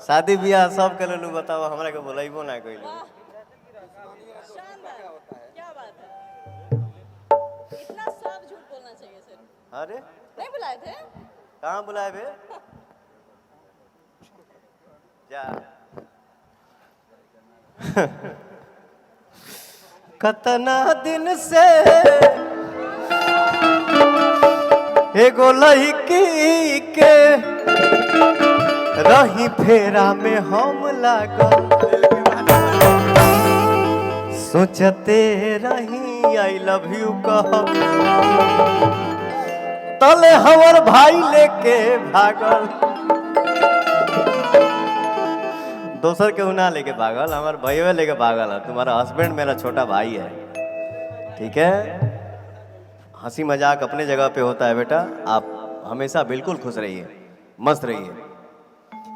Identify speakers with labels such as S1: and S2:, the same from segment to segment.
S1: शादी ब्याह सब के लोग बताओ, हमरा के बोलाइबो ना कोई लोग।
S2: क्या बात है, इतना साफ झूठ बोलना चाहिए सर।
S1: अरे
S2: नहीं बुलाए थे?
S1: कहाँ बुलाए बे? जा कतना दिन से एगो लड़की के रही फेरा में हम लागल, सोचते रही आई लव यू कह, तले हमर भाई लेके भागल। दोसर के ना लेके भागल, हमारे भैया लेके भागल है। तुम्हारा हस्बैंड मेरा छोटा भाई है, ठीक है। हंसी मजाक अपने जगह पे होता है बेटा, आप हमेशा बिल्कुल खुश रहिए, मस्त रहिए,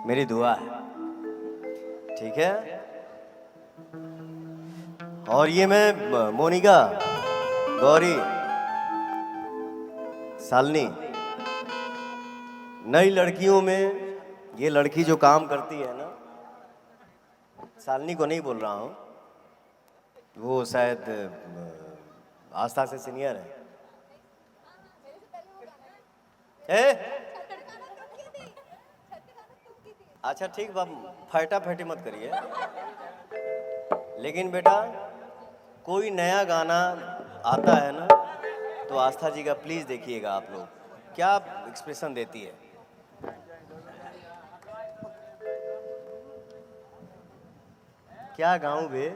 S1: मेरी दुआ है, ठीक है। और ये मैं मोनिका, गौरी, शालिनी, नई लड़कियों में ये लड़की जो काम करती है ना, शालिनी को नहीं बोल रहा हूँ, वो शायद आस्था से सीनियर है। अच्छा ठीक बाप, फटा फटी मत करिए। लेकिन बेटा कोई नया गाना आता है ना तो आस्था जी का प्लीज देखिएगा आप लोग, क्या एक्सप्रेशन देती है। क्या गाऊं बे?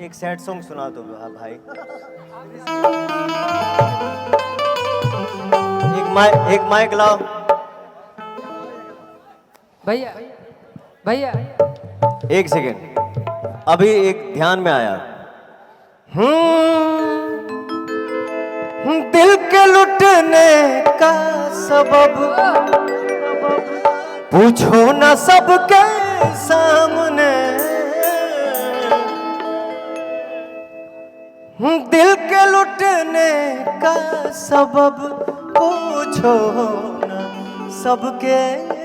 S1: एक सैड सॉन्ग सुना दो भाई। एक माइक लाओ
S3: भैया भैया।
S1: एक सेकेंड, अभी एक ध्यान में आया। दिल के लुटने का सबब पूछो ना सबके सामने, दिल के लुटने का सबब पूछो ना सबके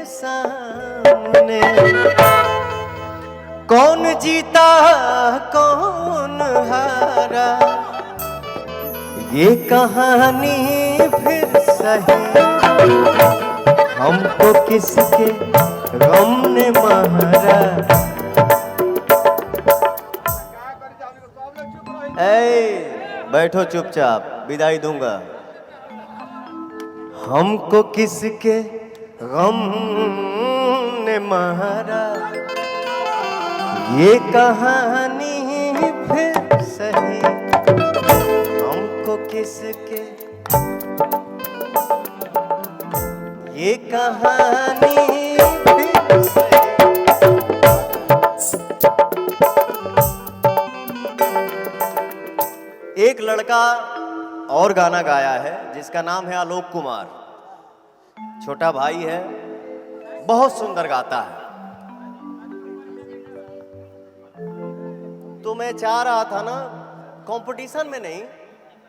S1: सामने। कौन जीता कौन हारा, ये कहानी फिर सही हमको किसके गम ने मारा। बैठो चुपचाप, विदाई दूंगा। हमको किसके गम ने मारा, ये कहानी फिर सही हमको किसके, ये कहानी फिर सही। एक लड़का और गाना गाया है जिसका नाम है आलोक कुमार, छोटा भाई है, बहुत सुंदर गाता है। तो मैं चाह रहा था ना, कंपटीशन में नहीं,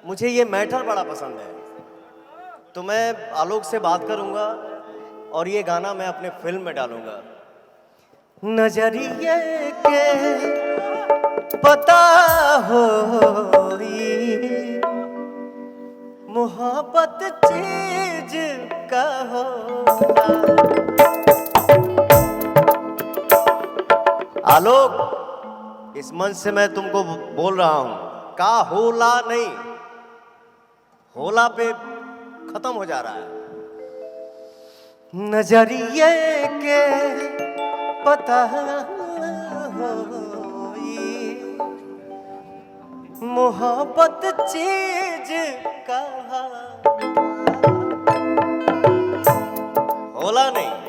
S1: मुझे ये मैटर बड़ा पसंद है, तो मैं आलोक से बात करूंगा और ये गाना मैं अपने फिल्म में डालूंगा। नजरिए के पता हो मोहब्बत चीज का होता। आलोक, इस मंच से मैं तुमको बोल रहा हूं, का होला नहीं, होला पे खत्म हो जा रहा है। नजरिए के पता हो मोहब्बत चीज कहा